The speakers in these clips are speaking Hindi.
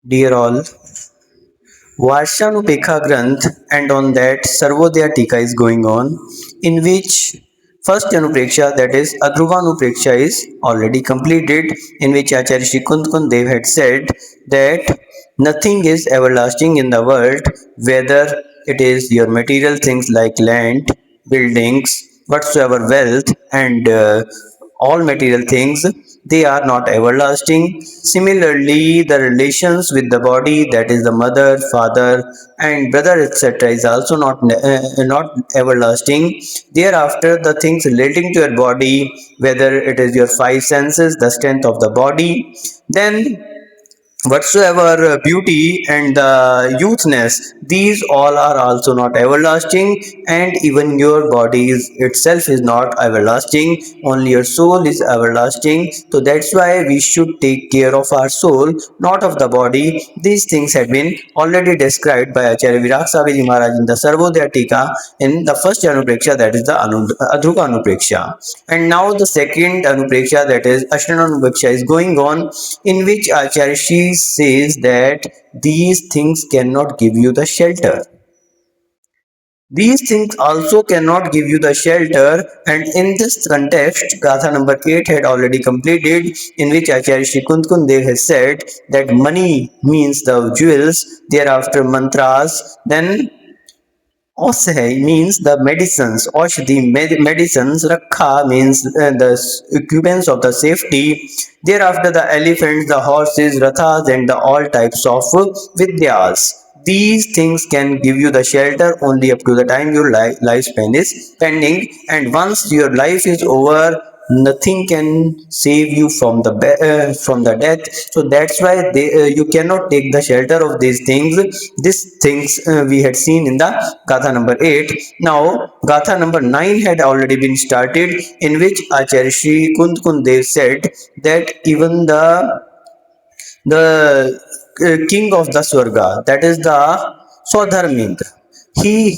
Dear all, Varshanupekha Granth and on that Sarvodaya Tika is going on, in which first Anupreksha, that is Adhruvanupreksha, is already completed, in which Acharya Shri Kund Dev had said that nothing is everlasting in the world, whether it is your material things like land, buildings, whatsoever wealth, and all material things, they are not everlasting. Similarly, the relations with the body, that is the mother, father, and brother, etc., is also not everlasting. Thereafter, the things relating to your body, whether it is your five senses, the strength of the body, then whatsoever beauty and the youthness, these all are also not everlasting, and even your body itself is not everlasting, only your soul is everlasting. So that's why we should take care of our soul, not of the body. These things have been already described by Acharya Virak Saviji Maharaj in the Sarvodaya Tika in the first Anupreksha, that is the Adhuka Anupreksha. And now the second Anupreksha, that is Ashtana Anupreksha, is going on, in which Acharya Shri says that these things cannot give you the shelter. These things also cannot give you the shelter, and in this context, Gatha number 8 had already completed, in which Acharya Shri Kund Dev has said that money means the jewels, thereafter mantras, then Aushai means the medicines, Aushadhi medicines, Rakha means the equipments of the safety, thereafter the elephants, the horses, Rathas, and the all types of Vidyas. These things can give you the shelter only up to the time your lifespan is pending, and once your life is over, nothing can save you from the death. So that's why you cannot take the shelter of these things. These things we had seen in the gatha number 8. Now gatha number 9 had already been started, in which Acharya Shri Kund Dev said that even the king of the Swarga, that is the Swadharmendra, he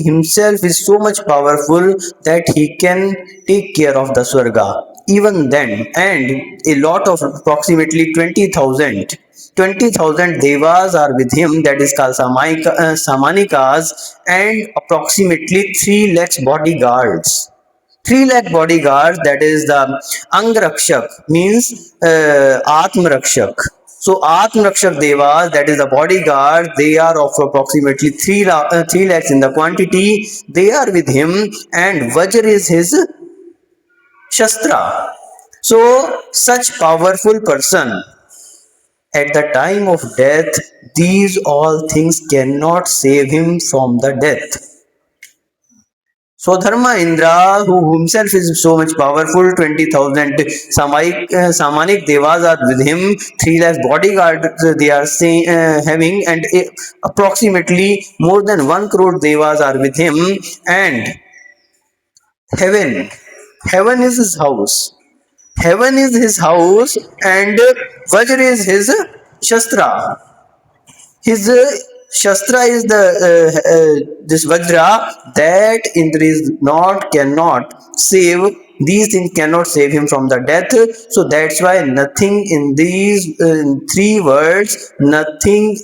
himself is so much powerful that he can take care of the Swarga even then, and a lot of approximately 20,000 devas are with him, that is called Samanikas, and approximately 3 lakhs bodyguards. 3 lakh bodyguards, that is the Angrakshak, means Atmarakshak. So Atmarakshak Devas, that is the bodyguard, they are of approximately 3 lakhs in the quantity. They are with him, and Vajra is his Shastra. So such powerful person, at the time of death, these all things cannot save him from the death. So Dharma Indra, who himself is so much powerful, 20,000 Samanik Devas are with him, 3 lakh bodyguards they are having, and approximately more than 1 crore Devas are with him, and heaven, heaven is his house. Heaven is his house, and Vajra is his Shastra. His Shastra is the this Vajra that Indra is not cannot save. These things cannot save him from the death. So that's why nothing in these three words, nothing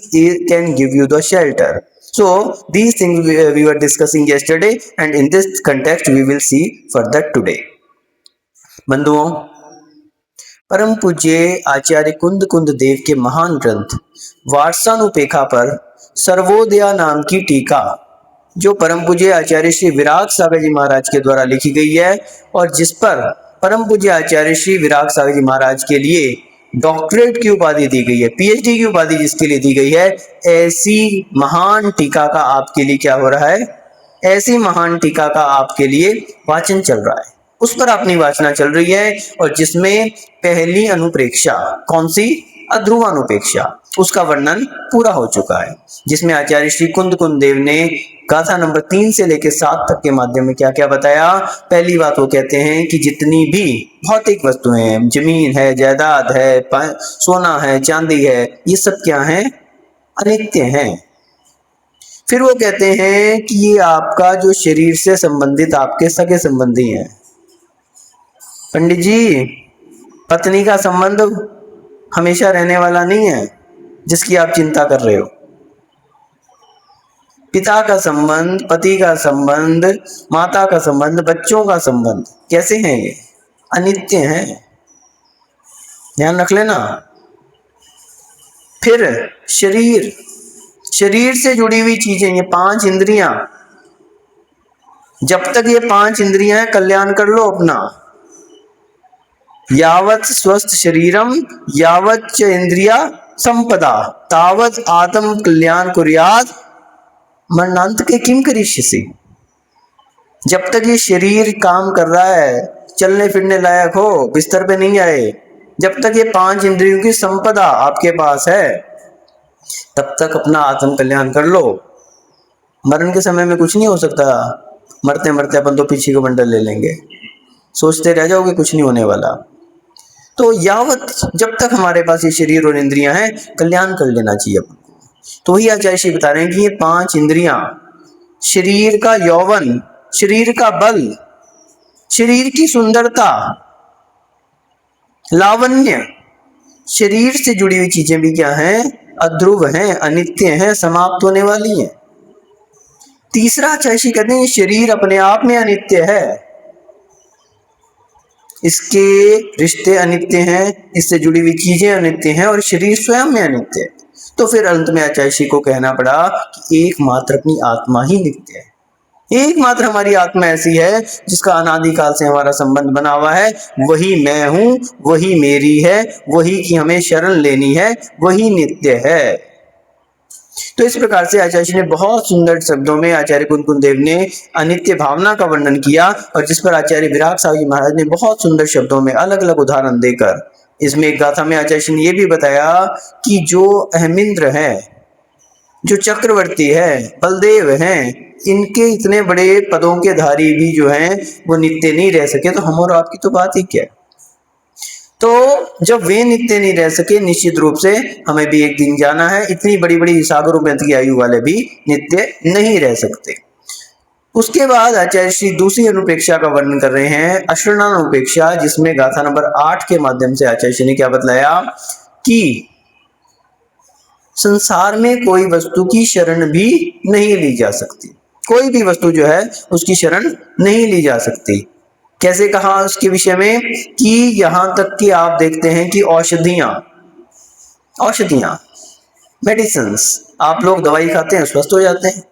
can give you the shelter. So these things we were discussing yesterday, and in this context we will see further today. बंधुओं, परम पूज्य आचार्य कुंद देव के महान ग्रंथ वार्षानुपेखा पर सर्वोदया नाम की टीका, जो परम पूज्य आचार्य श्री विराग सागर जी महाराज के द्वारा लिखी गई है, और जिस पर परम पूज्य आचार्य श्री विराग सागर जी महाराज के लिए डॉक्टरेट की उपाधि दी गई है, पीएचडी की उपाधि जिसके लिए दी गई है, ऐसी महान टीका का आपके लिए क्या हो रहा है, ऐसी महान टीका का आपके लिए वाचन चल रहा है, उस पर अपनी वाचना चल रही है, और जिसमें पहली अनुप्रेक्षा कौन सी, अध्रुवानुपेक्षा, उसका वर्णन पूरा हो चुका है, जिसमें आचार्य श्री कुंद देव ने गाथा नंबर 3 से लेकर 7 तक के माध्यम में क्या क्या बताया। पहली बात वो कहते हैं कि जितनी भी भौतिक वस्तुएं हैं, जमीन है, जायदाद है, सोना है, चांदी है, ये सब क्या है, अनित्य हैं। फिर वो कहते हैं कि ये आपका जो शरीर से संबंधित आपके सगे संबंधी हैं। पंडित जी, पत्नी का संबंध हमेशा रहने वाला नहीं है, जिसकी आप चिंता कर रहे हो। पिता का संबंध, पति का संबंध, माता का संबंध, बच्चों का संबंध कैसे हैं? ये अनित्य हैं, ध्यान रख लेना। फिर शरीर, शरीर से जुड़ी हुई चीजें, ये 5 इंद्रियां, जब तक ये 5 इंद्रियां हैं कल्याण कर लो अपना। यावत् स्वस्थ शरीरम यावत् च इंद्रिया संपदा तावत् आत्म कल्याण कुर्यात् मरणांत के किम करिष्यसि। जब तक ये शरीर काम कर रहा है, चलने फिरने लायक हो, बिस्तर पे नहीं आए, जब तक ये 5 इंद्रियों की संपदा आपके पास है, तब तक अपना आत्म कल्याण कर लो। मरण के समय में कुछ नहीं हो सकता। मरते मरते अपन तो पीछे को बंडल ले लेंगे, सोचते रह जाओगे, कुछ नहीं होने वाला। तो यावत जब तक हमारे पास ये शरीर और इंद्रियां हैं, कल्याण कर लेना चाहिए अपन को। तो ही आचार्य श्री बता रहे हैं कि ये 5 इंद्रियां, शरीर का यौवन, शरीर का बल, शरीर की सुंदरता, लावण्य, शरीर से जुड़ी हुई चीजें भी क्या हैं? अध्रुव हैं, अनित्य हैं, समाप्त होने वाली हैं। तीसरा आचार्य श्री कहते हैं ये शरीर अपने आप में अनित्य है, इसके रिश्ते अनित्य हैं, इससे जुड़ी हुई चीजें अनित्य हैं और शरीर स्वयं में अनित्य है। तो फिर अंत में आचार्य श्री को कहना पड़ा कि एकमात्र अपनी आत्मा ही नित्य है। एकमात्र हमारी आत्मा ऐसी है जिसका अनादिकाल से हमारा संबंध बना हुआ है, वही मैं हूं, वही मेरी है, वही की हमें शरण लेनी है, वही नित्य है। तो इस प्रकार से आचार्य जी ने बहुत सुंदर शब्दों में आचार्य कुंदकुंद देव ने अनित्य भावना का वर्णन किया, और जिस पर आचार्य विराग साहु जी महाराज ने बहुत सुंदर शब्दों में अलग अलग उदाहरण देकर, इसमें एक गाथा में आचार्य जी ने यह भी बताया कि जो अहमिंद्र है, जो चक्रवर्ती है, बलदेव हैं, इनके इतने बड़े पदों के धारी भी जो हैं वो नित्य नहीं रह सके, तो हम और आपकी तो बात ही क्या है। तो जब वे नित्य नहीं रह सके, निश्चित रूप से हमें भी एक दिन जाना है। इतनी बड़ी बड़ी सागरों में की आयु वाले भी नित्य नहीं रह सकते। उसके बाद आचार्य श्री दूसरी अनुपेक्षा का वर्णन कर रहे हैं, अशरणानुपेक्षा, जिसमें गाथा नंबर 8 के माध्यम से आचार्य श्री ने क्या बतलाया कि संसार में कोई वस्तु की शरण भी नहीं ली जा सकती, कोई भी वस्तु जो है उसकी शरण नहीं ली जा सकती। कैसे कहा उसके विषय में कि यहां तक कि आप देखते हैं कि औषधियां मेडिसिन्स, आप लोग दवाई खाते हैं, स्वस्थ हो जाते हैं।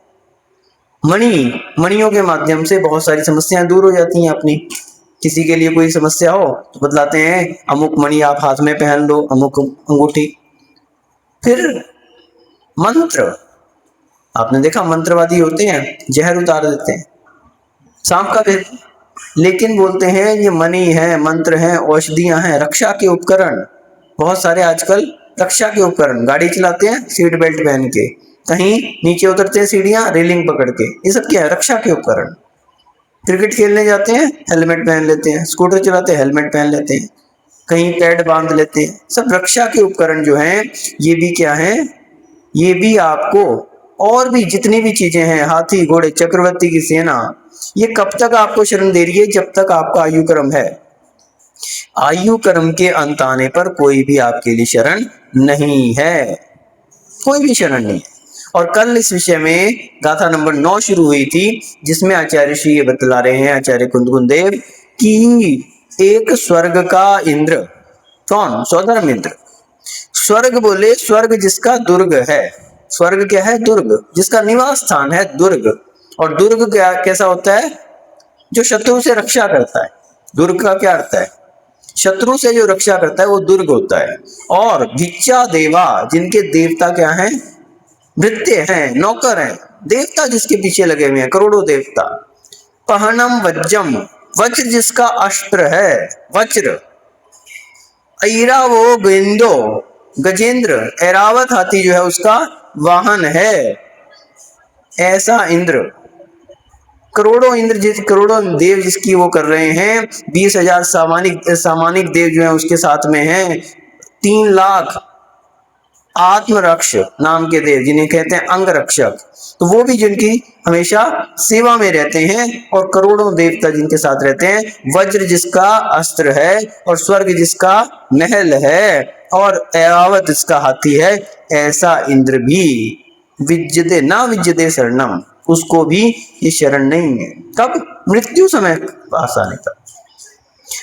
मणियों के माध्यम से बहुत सारी समस्याएं दूर हो जाती हैं अपनी। किसी के लिए कोई समस्या हो तो बतलाते हैं अमुक मणि आप हाथ में पहन लो, अमुक अंगूठी। फिर मंत्र, आपने देखा मंत्रवादी होते हैं, जहर उतार देते हैं सांप का भी, लेकिन बोलते हैं ये मणि है, मंत्र है, औषधियां हैं, रक्षा के उपकरण। बहुत सारे आजकल रक्षा के उपकरण, गाड़ी चलाते हैं सीट बेल्ट पहन के, कहीं नीचे उतरते हैं सीढ़ियां रेलिंग पकड़ के, ये सब क्या है? रक्षा के उपकरण। क्रिकेट खेलने जाते हैं हेलमेट पहन लेते हैं, स्कूटर चलाते हैं हेलमेट पहन लेते हैं, कहीं पैड बांध लेते हैं। सब रक्षा के उपकरण जो हैं ये भी क्या है? ये भी आपको, और भी जितनी भी चीजें हैं, हाथी घोड़े चक्रवर्ती की सेना, ये कब तक आपको शरण दे रही है? जब तक आपका आयु क्रम है। आयु क्रम के अंत आने पर कोई भी आपके लिए शरण नहीं है, कोई भी शरण नहीं है। और कल इस विषय में गाथा नंबर 9 शुरू हुई थी, जिसमें आचार्य श्री ये बतला रहे हैं, आचार्य कुंदकुंद देव, कि एक स्वर्ग का इंद्र, कौन? सौधर्म इंद्र। स्वर्ग बोले, स्वर्ग जिसका दुर्ग है। स्वर्ग क्या है? दुर्ग, जिसका निवास स्थान है दुर्ग। और दुर्ग क्या, कैसा होता है? जो शत्रु से रक्षा करता है। दुर्ग का क्या अर्थ है? शत्रु से जो रक्षा करता है वो दुर्ग होता है। और भिक्षा देवा, जिनके देवता क्या हैं? भृत्य हैं, नौकर हैं, देवता जिसके पीछे लगे हुए हैं, करोड़ों देवता। पहनम वज्रम, वज्र जिसका अस्त्र है, वज्र। ऐरावो गेंदो, गजेंद्र, ऐरावत हाथी जो है उसका वाहन है, ऐसा इंद्र। करोड़ों इंद्र, करोड़ों देव जिसकी वो कर रहे हैं, 20,000 सामानिक देव जो है उसके साथ में हैं, 3 लाख आत्मरक्ष नाम के देव जिन्हें कहते हैं अंगरक्षक, तो वो भी जिनकी हमेशा सेवा में रहते हैं और करोड़ों देवता जिनके साथ रहते हैं। वज्र जिसका अस्त्र है और स्वर्ग जिसका महल है और ऐरावत जिसका हाथी है, ऐसा इंद्र भी विद्यते ना विद्यते शरणम, उसको भी ये शरण नहीं है। कब? मृत्यु समय पास आने पर,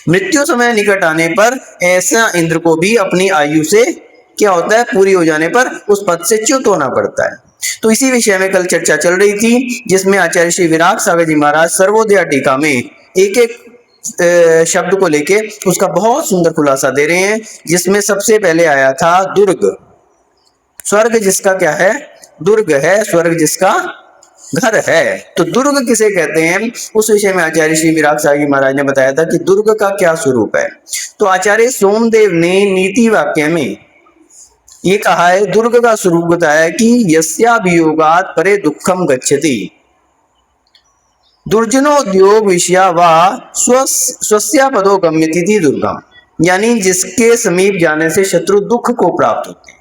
मृत्यु समय निकट आने पर ऐसा इंद्र को भी अपनी आयु से क्या होता है, पूरी हो जाने पर उस पद से च्युत होना पड़ता है। तो इसी विषय में कल चर्चा चल रही थी, जिसमें आचार्य श्री विराग सागर जी महाराज सर्वोदया टीका में एक एक शब्द को लेके उसका बहुत सुंदर खुलासा दे रहे हैं। जिसमें सबसे पहले आया था दुर्ग। स्वर्ग जिसका क्या है? दुर्ग है। स्वर्ग जिसका घर है। तो दुर्ग किसे कहते हैं, उस विषय में आचार्य श्री विराग सागर जी महाराज ने बताया था कि दुर्ग का क्या स्वरूप है। तो आचार्य सोमदेव ने नीति वाक्य में ये कहा है, दुर्ग का स्वरूप बताया कि यस्याभियोगात् परे दुखम गच्छति, दुर्जनोद्योग विषया वा स्वस्या पदो गम्यति दुर्गम, यानी जिसके समीप जाने से शत्रु दुख को प्राप्त होते हैं।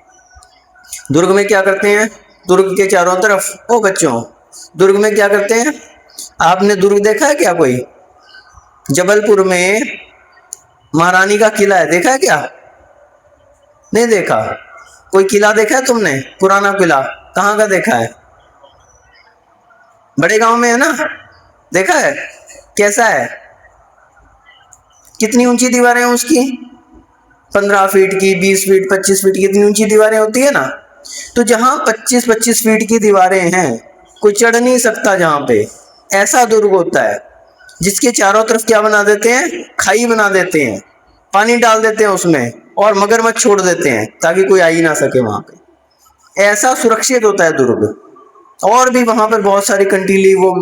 दुर्ग में क्या करते हैं? दुर्ग के चारों तरफ, ओ बच्चों, दुर्ग में क्या करते हैं? आपने दुर्ग देखा है क्या? कोई जबलपुर में महारानी का किला है, देखा है क्या? नहीं देखा? कोई किला देखा है तुमने? पुराना किला कहाँ का देखा है? बड़े गांव में है ना, देखा है? कैसा है? कितनी ऊंची दीवारें हैं उसकी? 15 फीट की, 20 फीट, 25 फीट की, कितनी ऊंची दीवारें होती है ना। तो जहां 25-25 फीट की दीवारें हैं, कोई चढ़ नहीं सकता जहां पे, ऐसा दुर्ग होता है। जिसके चारों तरफ क्या बना देते हैं? खाई बना देते हैं, पानी डाल देते हैं उसमें और मगरमच्छ छोड़ देते हैं ताकि कोई आ ही ना सके वहां पे। ऐसा सुरक्षित होता है दुर्ग। और भी वहां पर बहुत सारी कंटीली वो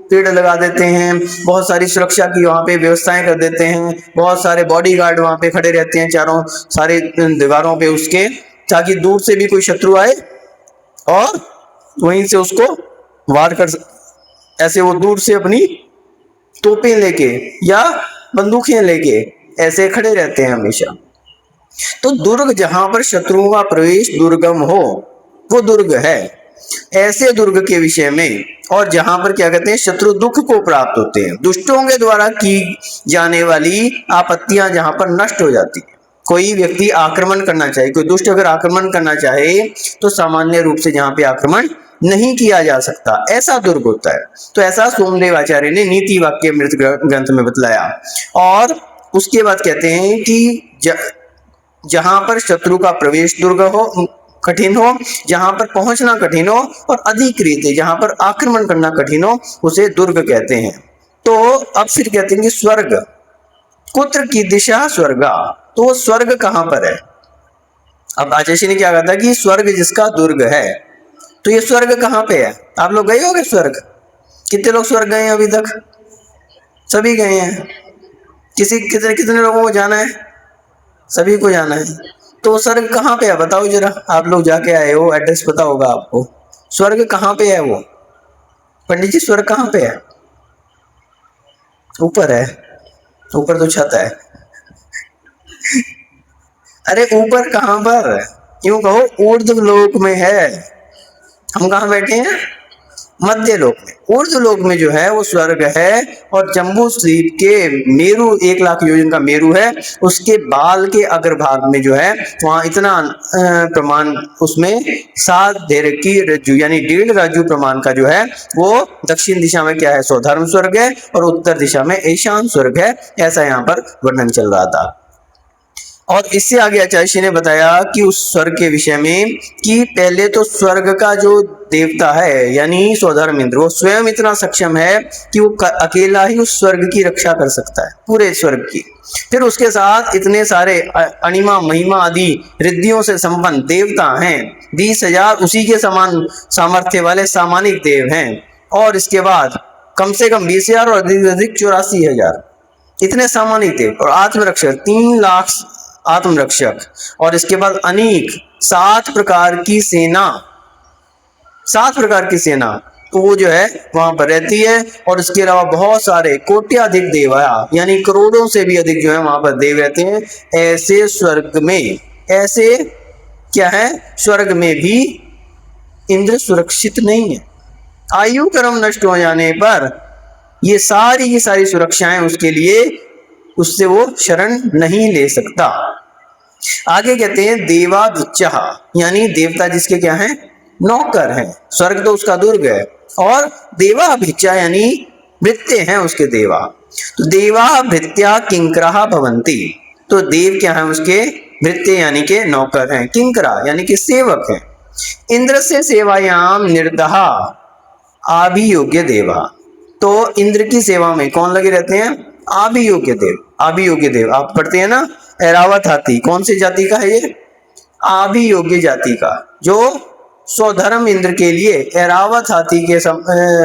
पेड़ लगा देते हैं, बहुत सारी सुरक्षा की वहां पे व्यवस्थाएं कर देते हैं, बहुत सारे बॉडीगार्ड वहां पे खड़े रहते हैं चारों सारे दीवारों पे उसके, ताकि दूर से भी कोई शत्रु आए और वहीं से उसको वार कर, ऐसे वो दूर से अपनी तोपें लेके या बंदूकें लेके ऐसे खड़े रहते हैं हमेशा। तो दुर्ग जहां पर शत्रुओं का प्रवेश दुर्गम हो, वो दुर्ग है। ऐसे दुर्ग के विषय में, और जहां पर क्या कहते हैं, शत्रु दुख को प्राप्त होते हैं, दुष्टों के द्वारा की जाने वाली आपत्तियां जहां पर नष्ट हो जाती है। कोई व्यक्ति आक्रमण करना चाहे, कोई दुष्ट अगर आक्रमण करना चाहे तो सामान्य रूप से जहां पे आक्रमण नहीं किया जा सकता, ऐसा दुर्ग होता है। तो ऐसा सोमदेव आचार्य ने नीति वाक्य मृत ग्रंथ में बतलाया। और उसके बाद कहते हैं कि जहां पर शत्रु का प्रवेश दुर्ग हो, कठिन हो, जहां पर पहुंचना कठिन हो, और अधिकृत है जहां पर आक्रमण करना कठिन हो, उसे दुर्ग कहते हैं। तो अब फिर कहते हैं कि स्वर्ग कुत्र की दिशा स्वर्गा, तो स्वर्ग कहां पर है? अब आचार्य ने क्या कहा था कि स्वर्ग जिसका दुर्ग है, तो ये स्वर्ग कहां पे है? आप लोग गए होंगे स्वर्ग? कितने लोग स्वर्ग गए हैं अभी तक? सभी गए हैं। कितने कितने लोगों को जाना है? सभी को जाना है। तो स्वर्ग कहाँ पे है बताओ जरा, आप लोग जाके आए हो, एड्रेस पता होगा आपको। स्वर्ग कहाँ पे है वो? पंडित जी स्वर्ग कहाँ पे है? ऊपर है? ऊपर तो छत है। अरे ऊपर कहाँ पर? यूं कहो ऊर्ध्व लोक में है। हम कहाँ बैठे हैं? मध्य लोक में। ऊर्ध्व लोक में जो है वो स्वर्ग है। और जम्बू द्वीप के मेरु 1 लाख योजन का मेरु है, उसके बाल के अग्रभाग में जो है वहां इतना प्रमाण, उसमें 7 धेर की रज्जु यानी 1.5 राजू प्रमाण का जो है वो दक्षिण दिशा में क्या है? स्वधर्म स्वर्ग है, और उत्तर दिशा में ईशान स्वर्ग है। ऐसा यहाँ पर वर्णन चल रहा था। और इससे आगे आचार्य ने बताया कि उस स्वर्ग के विषय में कि पहले तो स्वर्ग का जो देवता है यानी स्वधर्म इंद्र, वो स्वयं इतना सक्षम है कि वो अकेला ही उस स्वर्ग की रक्षा कर सकता है, पूरे स्वर्ग की। फिर उसके साथ इतने सारे अणिमा महिमा आदि रिद्धियों से संपन्न देवता हैं, 20,000 उसी के समान सामर्थ्य वाले सामानिक देव हैं। और इसके बाद कम से कम 20,000 और अधिक 84,000 इतने सामानिक देव, और आत्मरक्षक 3 लाख आत्मरक्षक, और इसके बाद अनेक 7 प्रकार की सेना, 7 प्रकार की सेना, तो वो जो है वहां पर रहती है। और इसके अलावा बहुत सारे कोट्याधिक देव यानी करोड़ों से भी अधिक जो है वहां पर देव रहते हैं। ऐसे स्वर्ग में, ऐसे क्या है, स्वर्ग में भी इंद्र सुरक्षित नहीं है। आयु कर्म नष्ट हो जाने पर ये सारी की सारी सुरक्षाएं उसके लिए, उससे वो शरण नहीं ले सकता। आगे कहते हैं देवादुच्चः, यानी देवता जिसके क्या है, नौकर हैं। स्वर्ग तो उसका दुर्ग है, और देवा भिक्षा यानी भृत्य हैं उसके देवा। तो देवा भृत्या किंकरा भवंती, तो देव क्या है उसके, भृत्य यानी के नौकर हैं, किंकरा यानी कि सेवक हैं। इंद्र से सेवायाम निर्दहा आभियोग्य देवा, तो इंद्र की सेवा में कौन लगे रहते हैं, आभियोग्य देव। आभियोग्य देव आप पढ़ते हैं ना, ऐरावत हाथी कौन सी जाति का है ये, आभियोग्य जाति का, जो स्वधर्म इंद्र के लिए ऐरावत हाथी के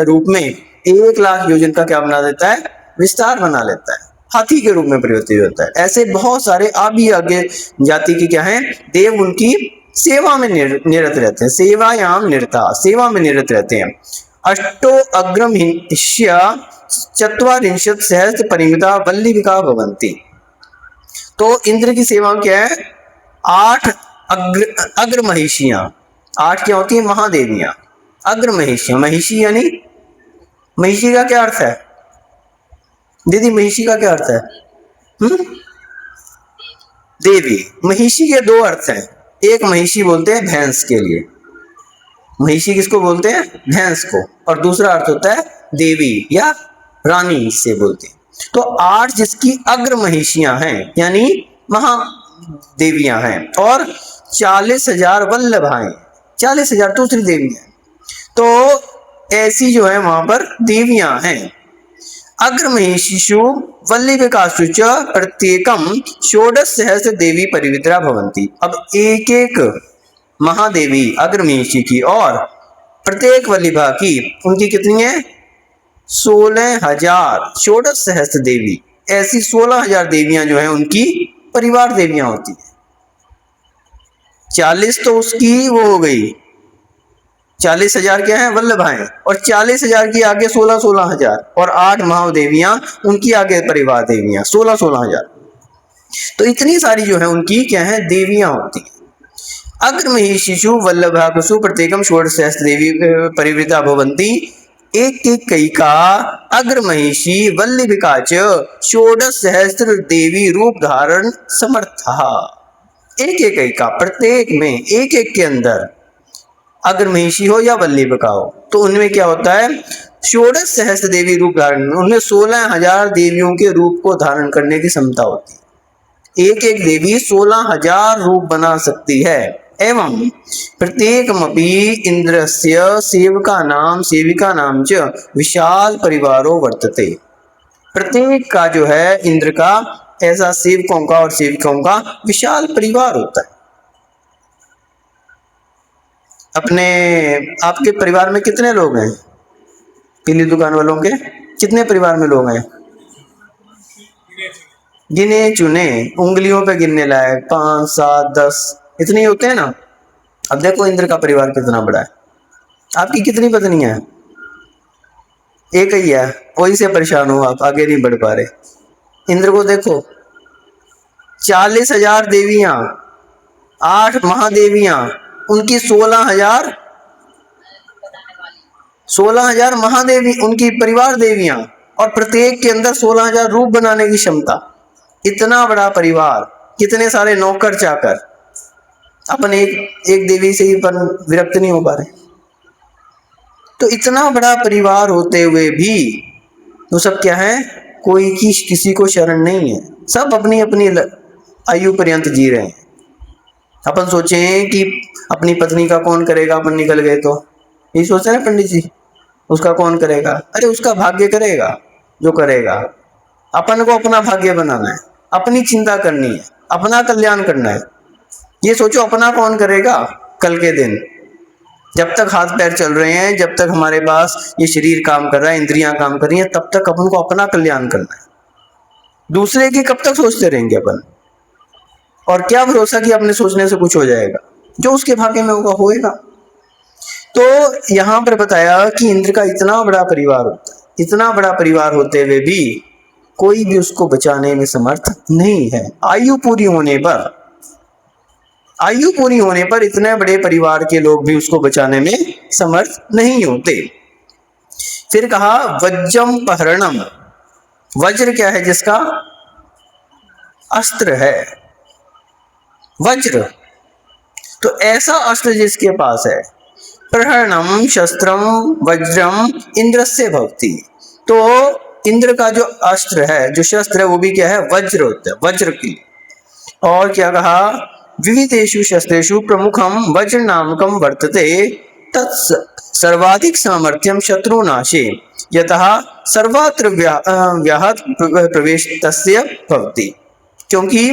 रूप में 1,00,000 योजन का क्या बना देता है, विस्तार बना लेता है, हाथी के रूप में परिवर्तित होता है। ऐसे बहुत सारे आभियोग्य जाति के क्या है, देव उनकी सेवा में निरत रहते हैं। सेवायाम निरता, सेवा में निरत रहते हैं। अष्टो अग्रमहिष्य चत्वारिंशत् सहस्त्र परिमिता वल्लीविका भवन्ति, तो इंद्र की सेवा क्या है, 8 अग्र महिषियां, 8 क्या होती है, महादेवियां। अग्र महिषियां, महिषी यानी, महिषी का क्या अर्थ है दीदी, महिषी का क्या अर्थ है, देवी। महिषी के 2 अर्थ हैं, एक महिषी बोलते हैं भैंस के लिए, महिषी किसको बोलते हैं, भैंस को, और दूसरा अर्थ होता है देवी या रानी से बोलते हैं। तो 8 जिसकी अग्र महिषियां हैं यानी महादेवियां हैं, और 40,000 वल्लभाएं, 40,000 दूसरी देवियां, तो ऐसी जो है वहां पर देवियां हैं। अग्र महिषिषु वल्लीविकासु च प्रत्येकम षोडश सहस्त्र देवी परिवित्रा भवन्ति। अब एक एक महादेवी अग्र महिषी की और प्रत्येक वल्लीभा की, उनकी कितनी है, 16,000, षोडश सहस्त्र देवी, ऐसी 16,000 देवियां जो है उनकी परिवार देवियां होती है। 40 तो उसकी वो हो गई, 40,000 क्या है, वल्लभाएं, और 40,000 की आगे 16,000 और 8 महादेवियां, उनकी आगे परिवार देवियां 16,000। तो इतनी सारी जो है उनकी क्या है, देवियां होती है। अग्र महिषिषु वल्लभाकुसु प्रत्येकम षोडश सहस्त्र देवी परिवृता भवन्ति, एक एक कई का अग्र महिषी वल्लभिका च षोडश सहस्त्र देवी रूप धारण समर्था। एक एक कई का, प्रत्येक में एक एक के अंदर अग्र महिषी हो या वल्लभिका हो, तो उनमें क्या होता है, षोडश सहस्त्र देवी रूप धारण, उनमें 16,000 देवियों के रूप को धारण करने की क्षमता होती है। एक एक देवी 16,000 रूप बना सकती है। एवं प्रत्येकमपि इंद्रस्य सेविका नाम च विशाल परिवारो वर्तते, प्रत्येक का जो है इंद्र का ऐसा सेवकों का और सेविकाओं का विशाल परिवार होता है। अपने आपके परिवार में कितने लोग हैं, पीली दुकान वालों के कितने परिवार में लोग हैं, गिने चुने, उंगलियों पे गिनने लायक 5, 7, 10 इतने ही होते हैं ना। अब देखो इंद्र का परिवार कितना बड़ा है। आपकी कितनी पत्नियां हैं, एक ही है, वही से परेशान हो आप, आगे नहीं बढ़ पा रहे। इंद्र को देखो, 40,000 देवियां, 8 महादेवियां, उनकी 16,000 महादेवी, उनकी परिवार देवियां, और प्रत्येक के अंदर 16,000 रूप बनाने की क्षमता। इतना बड़ा परिवार, कितने सारे नौकर चाकर, अपन एक देवी से ही पर विरक्त नहीं हो पा रहे। तो इतना बड़ा परिवार होते हुए भी तो सब क्या है, कोई की किसी को शरण नहीं है, सब अपनी अपनी आयु पर्यंत जी रहे हैं। अपन सोचें कि अपनी पत्नी का कौन करेगा, अपन निकल गए तो ये सोचते हैं पंडित जी, उसका कौन करेगा, अरे उसका भाग्य करेगा जो करेगा। अपन को अपना भाग्य बनाना है, अपनी चिंता करनी है, अपना कल्याण करना है। ये सोचो अपना कौन करेगा कल के दिन, जब तक हाथ पैर चल रहे हैं, जब तक हमारे पास ये शरीर काम कर रहा है, इंद्रियां काम कर रही हैं, तब तक अपन को अपना कल्याण करना है। दूसरे की कब तक सोचते रहेंगे अपन, और क्या भरोसा कि अपने सोचने से कुछ हो जाएगा, जो उसके भाग्य में होगा होएगा। तो यहाँ पर बताया कि इंद्र का इतना बड़ा परिवार होता है, इतना बड़ा परिवार होते हुए भी कोई भी उसको बचाने में समर्थ नहीं है। आयु पूरी होने पर आयु पूरी होने पर इतने बड़े परिवार के लोग भी उसको बचाने में समर्थ नहीं होते। फिर कहा वज्रम पहरणम, वज्र क्या है? जिसका अस्त्र है, वज्र। तो ऐसा अस्त्र जिसके पास है, प्रहरणम शस्त्रम वज्रम इंद्रस्य भवति। तो इंद्र का जो अस्त्र है, जो शस्त्र है, वो भी क्या है? वज्र होता है, वज्र की। और क्या कहा? विविधेषु शस्त्रेषु प्रमुखम वज्र नामकम वर्तते तत् सर्वाधिक सामर्थ्यम शत्रुनाशे यतः सर्वत्र व्याहत प्रवेश तस्य भवति। क्योंकि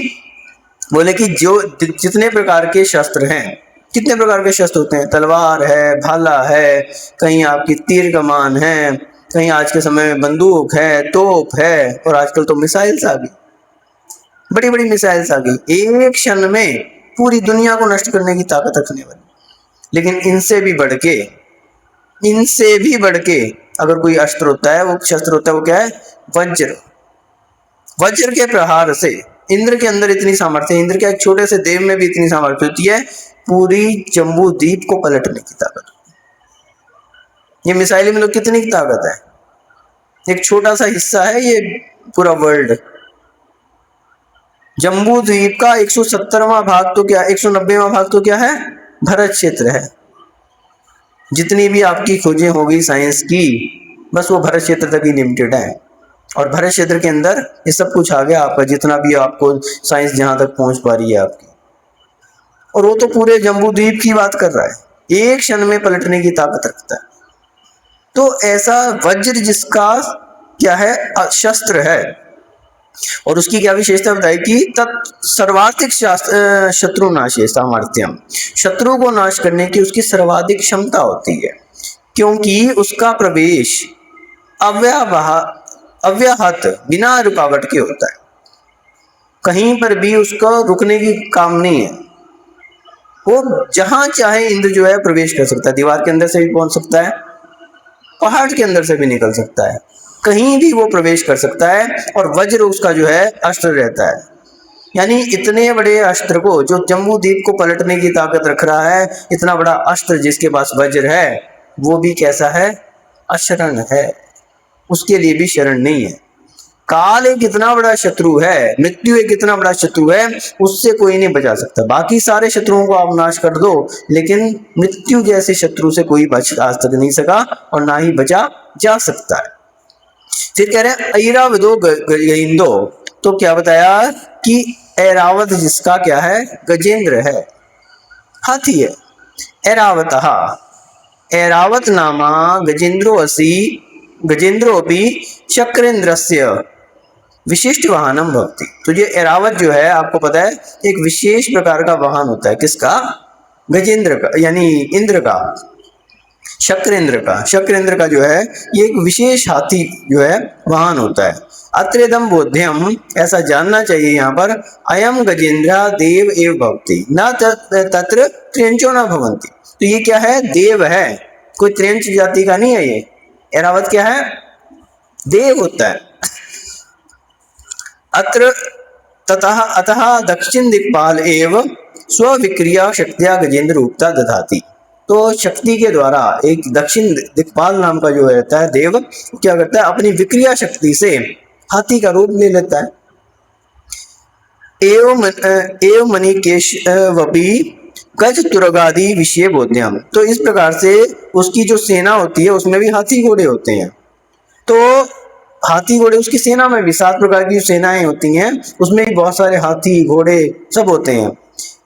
बोले कि जो जितने प्रकार के शस्त्र हैं, कितने प्रकार के शस्त्र होते हैं? तलवार है, भाला है, कहीं आपकी तीर कमान है, कहीं आज के समय में बंदूक है, तोप है, और आजकल तो मिसाइल्स आ गई, बड़ी बड़ी मिसाइल्स आ गई, एक क्षण में पूरी दुनिया को नष्ट करने की ताकत रखने वाली। लेकिन इनसे भी बढ़ के अगर कोई अस्त्र होता है, वो शस्त्र होता है, वो क्या है? वज्र। वज्र के प्रहार से इंद्र के अंदर इतनी सामर्थ्य, इंद्र के एक छोटे से देव में भी इतनी सामर्थ्य होती है, पूरी जम्बू द्वीप को पलटने की ताकत। ये मिसाइल में तो कितनी ताकत है? एक छोटा सा हिस्सा है ये पूरा वर्ल्ड। जम्बू द्वीप का 170वां भाग तो क्या, 190वां भाग तो क्या है? भरत क्षेत्र है। जितनी भी आपकी खोजें होगी साइंस की, बस वो भरत क्षेत्र तक ही लिमिटेड है। और भरत क्षेत्र के अंदर ये सब कुछ आ गया आपका, जितना भी आपको साइंस जहां तक पहुंच पा रही है आपकी। और वो तो पूरे जम्बू द्वीप की बात कर रहा है, एक क्षण में पलटने की ताकत रखता है। तो ऐसा वज्र जिसका क्या है? शस्त्र है। और उसकी क्या विशेषता बताई कि सर्वाधिक शत्रु नाशे सामर्थ्यम, शत्रु को नाश करने की उसकी सर्वाधिक क्षमता होती है, क्योंकि उसका प्रवेश अव्याहत बिना रुकावट के होता है। कहीं पर भी उसका रुकने की काम नहीं है, वो जहां चाहे इंद्र जो है प्रवेश कर सकता है। दीवार के अंदर से भी पहुंच सकता है, पहाड़ के अंदर से भी निकल सकता है, कहीं भी वो प्रवेश कर सकता है। और वज्र उसका जो है अस्त्र रहता है। यानी इतने बड़े अस्त्र को, जो जम्बू द्वीप को पलटने की ताकत रख रहा है, इतना बड़ा अस्त्र जिसके पास वज्र है, वो भी कैसा है? अशरण है, उसके लिए भी शरण नहीं है। काल एक इतना बड़ा शत्रु है, मृत्यु एक इतना बड़ा शत्रु है, उससे कोई नहीं बचा सकता। बाकी सारे शत्रुओं को आप नाश कर दो, लेकिन मृत्यु जैसे शत्रु से कोई बच आज तक नहीं सका और ना ही बचा जा सकता है। फिर कह रहे हैं ऐरावतो गजेंद्रो। तो क्या बताया कि ऐरावत जिसका क्या है? गजेंद्र है, हाथी है। ऐरावत नामा गजेंद्रोपि शक्रेंद्रस्य विशिष्ट वाहनम भवति। तो ये ऐरावत जो है, आपको पता है, एक विशेष प्रकार का वाहन होता है। किसका? गजेंद्र का, यानी इंद्र का, शक्रेंद्र का जो है, ये एक विशेष हाथी जो है वाहन होता है। अत्रेदम बोध्यम, ऐसा जानना चाहिए यहाँ पर, अयम गजेंद्र देव एव भवति न तत्र त्र्यंचो न भवन्ति। तो ये क्या है? देव है, कोई त्र्यंच जाति का नहीं है। ये ऐरावत क्या है? देव होता है। अत्र ततः अतः दक्षिण दिक्पाल एव स्वविक्रिया शक्तिया गजेंद्र रूपता दधाति। तो शक्ति के द्वारा एक दक्षिण दिक्पाल नाम का जो रहता है देव, क्या करता है? अपनी विक्रिया शक्ति से हाथी का रूप ले लेता है। एव मणिकेशवपि गज तुरगादि विषय बोध्यम। तो इस प्रकार से उसकी जो सेना होती है, उसमें भी हाथी घोड़े होते हैं। तो हाथी घोड़े, उसकी सेना में भी 7 प्रकार की सेनाएं होती हैं, उसमें भी बहुत सारे हाथी घोड़े सब होते हैं।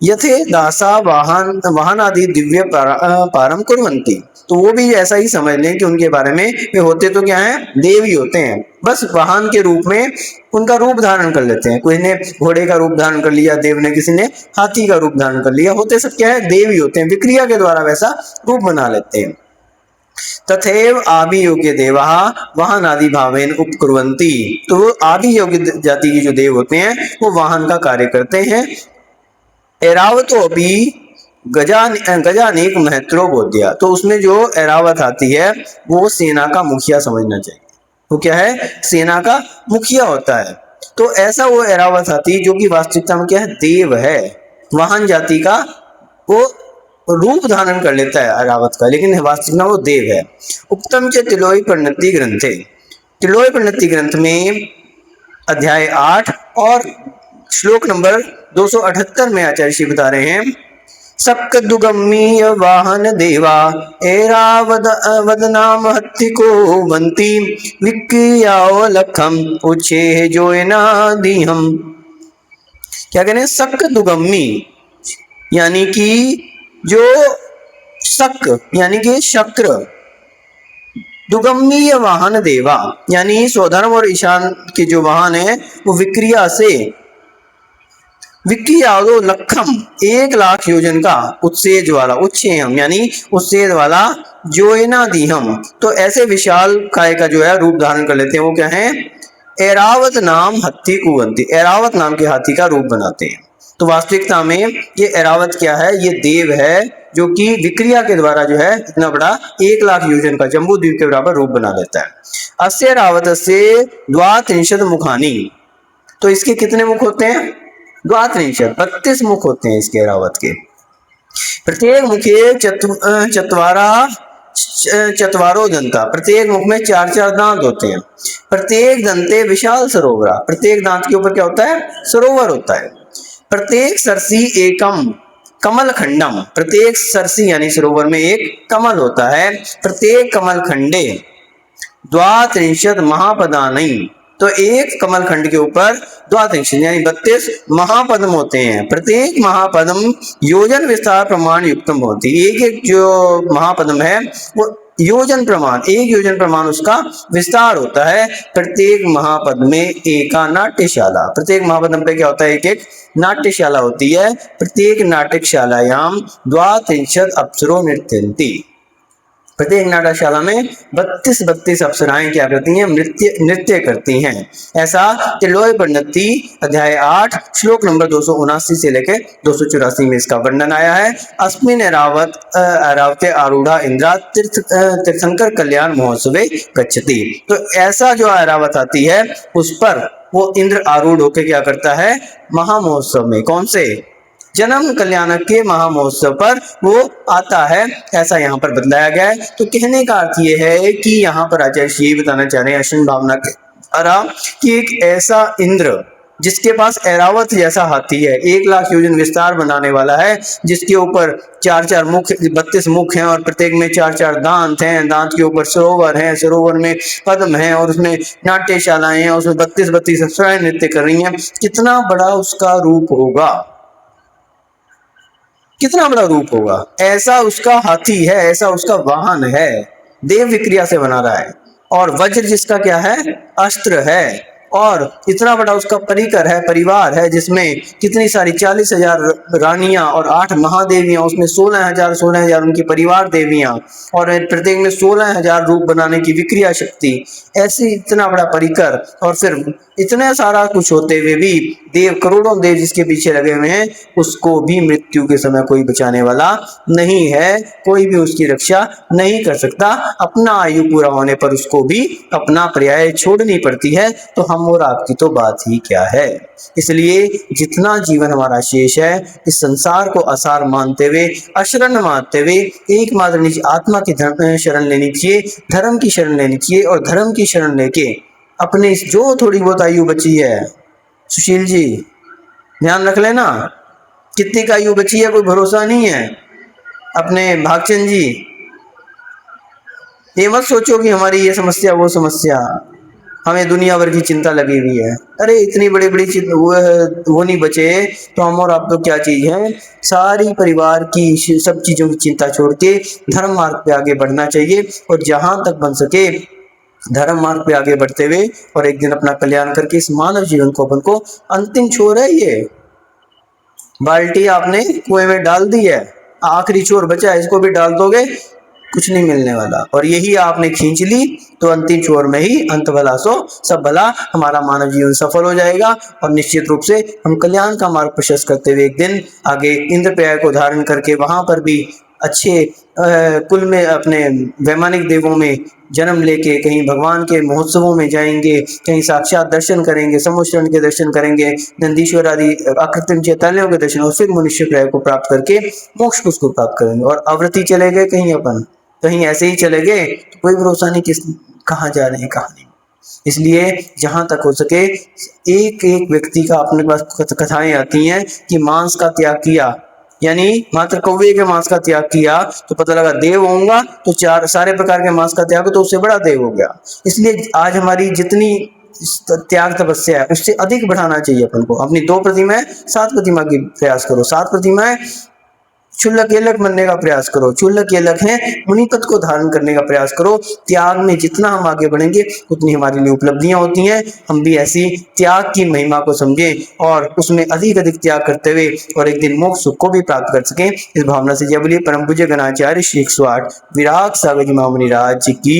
यथे दासा वाहन आदि दिव्य पारम कुर्वन्ति। तो वो भी ऐसा ही समझ लें कि उनके बारे में, वे होते तो क्या है? देव ही होते हैं, बस वाहन के रूप में उनका रूप धारण कर लेते हैं। कोई ने घोड़े का रूप धारण कर लिया देव ने, किसी ने हाथी का रूप धारण कर लिया, होते सब क्या है? देव ही होते हैं। विक्रिया के द्वारा वैसा रूप बना लेते हैं। तथैव आभियोग्य देवा वाहन आदि भावेन उपकुर्वन्ति। तो आभियोग्य जाति के जो देव होते हैं, वो वाहन का कार्य करते हैं। ऐरावतो भी गजानेक महत्रो बोध्या। तो उसमें जो ऐरावत आती है, वो सेना का मुखिया समझना चाहिए। वो क्या है? सेना का मुखिया होता है। तो ऐसा वो ऐरावत आती जो कि वास्तविकता में क्या है? देव है। वाहन जाति का वो रूप धारण कर लेता है ऐरावत का, लेकिन वास्तविक में वो देव है। उक्तम च तिलोई परिणति ग्रंथे, तिलोई परिणति ग्रंथ में अध्याय 8 और श्लोक नंबर 278 में आचार्य श्री बता रहे हैं, सक्कदुगम्मीय वाहन देवा ऐरावद वदनाम हत्तिको वंती विक्रियाओ लखम उच्छे जोयना दीहम। क्या कह रहे हैं? सक्कदुगम्मी यानी कि जो शक यानी कि शक्र, दुगम्मीय वाहन देवा यानी स्वधर्म और ईशान के जो वाहन है वो विक्रिया से, विक्रियादो लखम 1,00,000 योजन का उत्सेज वाला, उच्छेयम यानी उत्सेज वाला, जोयना दीहम तो ऐसे विशाल काय का जो है रूप धारण कर लेते हैं। वो क्या है? ऐरावत नाम हत्ती कुवंती, ऐरावत नाम के हाथी का रूप बनाते हैं। तो वास्तविकता में ये ऐरावत क्या है? ये देव है जो कि विक्रिया के द्वारा जो है इतना बड़ा 1,00,000 योजन का जम्बू द्वीप के बराबर रूप बना लेता है। अस्य ऐरावत से द्वात्रिंशत् मुखानी, तो इसके कितने मुख होते हैं? द्वात्रिंशत् 32 मुख होते हैं इसके ऐरावत के। प्रत्येक मुखे चत्वारो दंता, प्रत्येक मुख में 4-4 दांत होते हैं। प्रत्येक दंते विशाल सरोवरा, प्रत्येक दांत के ऊपर क्या होता है? सरोवर होता है। प्रत्येक सरसी एकम कमल खंडम, प्रत्येक सरसी यानी सरोवर में एक कमल होता है। प्रत्येक कमल खंडे द्वात्रिंशत् महापदानी, तो एक कमल खंड के ऊपर द्वात्रिंशत् यानी 32 महापद्म होते हैं। प्रत्येक महापद्म योजन विस्तार प्रमाण युक्तम होती, एक एक जो महापद्म है वो योजन प्रमाण, 1 योजन प्रमाण उसका विस्तार होता है। प्रत्येक महापद में एका नाट्यशाला, प्रत्येक महापद्म पे क्या होता है? एक एक नाट्यशाला होती है। प्रत्येक नाट्यशालायाम द्वात्रिंशत् अप्सरो नृत्यन्ति, प्रत्येक नाट्यशाला में 32 अप्सराएं क्या करती हैं? नृत्य करती हैं। ऐसा तिलोय परिणति अध्याय 8 श्लोक नंबर 279 से लेकर 284 में इसका वर्णन आया है। अस्मिन ऐरावते आरूढ़ा इंद्रा तीर्थंकर कल्याण महोत्सवे गच्छति, तो ऐसा जो ऐरावत आती है उस पर वो इंद्र आरूढ़ होकर क्या करता है? महामहोत्सव में, कौन से? जन्म कल्याण के महामहोत्सव पर वो आता है, ऐसा यहाँ पर बतलाया गया है। तो कहने का अर्थ ये है कि यहाँ पर आचार्य श्री बताना चाह रहे हैं अश्विन भावना के द्वारा कि एक ऐसा इंद्र जिसके पास ऐरावत जैसा हाथी है, 1,00,000 योजन विस्तार बनाने वाला है, जिसके ऊपर 4-4 मुख, 32 मुख हैं और प्रत्येक में 4-4 दांत हैं, दांत के ऊपर सरोवर है, सरोवर में पद्म है और उसमें नाट्यशालाएं हैं, उसमें 32 अप्सराएं नृत्य कर रही हैं। कितना बड़ा उसका रूप होगा, कितना बड़ा रूप होगा। ऐसा उसका हाथी है, ऐसा उसका वाहन है, देव विक्रिया से बना रहा है। और वज्र जिसका क्या है? अस्त्र है। और इतना बड़ा उसका परिकर है, परिवार है, जिसमें कितनी सारी 40,000 रानियां और 8 महादेवियां, उसमें 16,000 उनकी परिवार देवियां, और प्रत्येक में 16,000 रूप बनाने की विक्रिया शक्ति। ऐसी इतना बड़ा परिकर और फिर इतना सारा कुछ होते हुए भी देव, करोड़ों देव जिसके पीछे लगे हुए हैं, उसको भी मृत्यु के समय कोई बचाने वाला नहीं है, कोई भी उसकी रक्षा नहीं कर सकता। अपना आयु पूरा होने पर उसको भी अपना पर्याय छोड़नी पड़ती है। तो हम और आपकी तो बात ही क्या है। इसलिए जितना जीवन हमारा शेष है, इस संसार को आसार मानते हुए, अशरण मानते हुए, एकमात्र निज आत्मा की शरण लेनी चाहिए, धर्म की शरण लेनी चाहिए। और धर्म की शरण लेके अपने जो थोड़ी बहुत आयु बची है, सुशील जी ध्यान रख लेना, कितनी का आयु बची है कोई भरोसा नहीं है। अपने भागचंद जी, ये मत सोचो कि हमारी ये समस्या वो समस्या, हमें दुनिया भर की चिंता लगी हुई है। अरे इतनी बड़ी बड़ी वो नहीं बचे तो हम और आप तो क्या चीज है। सारी परिवार की सब चीजों की चिंता छोड़ के धर्म मार्ग पे आगे बढ़ना चाहिए, और जहां तक बन सके धर्म मार्ग पे आगे बढ़ते हुए और एक दिन अपना कल्याण करके इस मानव जीवन को, अपन को अंतिम छोर है ये, बाल्टी आपने कुएं में डाल दी है, आखिरी छोर बचा है, इसको भी डाल दोगे कुछ नहीं मिलने वाला। और यही आपने खींच ली तो अंतिम छोर में ही अंत भला सो सब भला, हमारा मानव जीवन सफल हो जाएगा। और निश्चित रूप से हम कल्याण का मार्ग प्रशस्त करते हुए एक दिन आगे इंद्रप्रयाग को धारण करके वहां पर भी अच्छे कुल में अपने वैमानिक देवों में जन्म लेके कहीं भगवान के महोत्सवों में जाएंगे, कहीं साक्षात दर्शन करेंगे, समुद्र के दर्शन करेंगे, नंदीश्वर आदि आकृतिम चैतन्यों के दर्शन और फिर मनुष्य ग्रह को प्राप्त करके मोक्ष को उसको प्राप्त करेंगे। और अवृति चले गए कहीं अपन, कहीं ऐसे ही चले गए तो कोई भरोसा नहीं किस कहाँ जा रहे हैं कहाँ नहीं। इसलिए जहां तक हो सके एक एक व्यक्ति का अपने पास कथाएं आती हैं कि मांस का त्याग किया, यानी मात्र कौवे के मांस का त्याग किया तो पता लगा देव होगा, तो चार सारे प्रकार के मांस का त्याग तो उससे बड़ा देव हो गया। इसलिए आज हमारी जितनी त्याग तपस्या है उससे अधिक बढ़ाना चाहिए अपन को। अपनी 2 प्रतिमाएं 7 प्रतिमा की प्रयास करो, 7 प्रतिमाएं क्षुल्लक एलक बनने का प्रयास करो, क्षुल्लक एलक है मुनिपद को धारण करने का प्रयास करो। त्याग में जितना हम आगे बढ़ेंगे उतनी हमारे लिए उपलब्धियां होती हैं। हम भी ऐसी त्याग की महिमा को समझें और उसमें अधिक अधिक त्याग करते हुए और एक दिन मोक्ष सुख को भी प्राप्त कर सकें। इस भावना से जय बोलिए परम पूज्य गणाचार्य श्री 108 विराग सागर जी महामुनि राज की।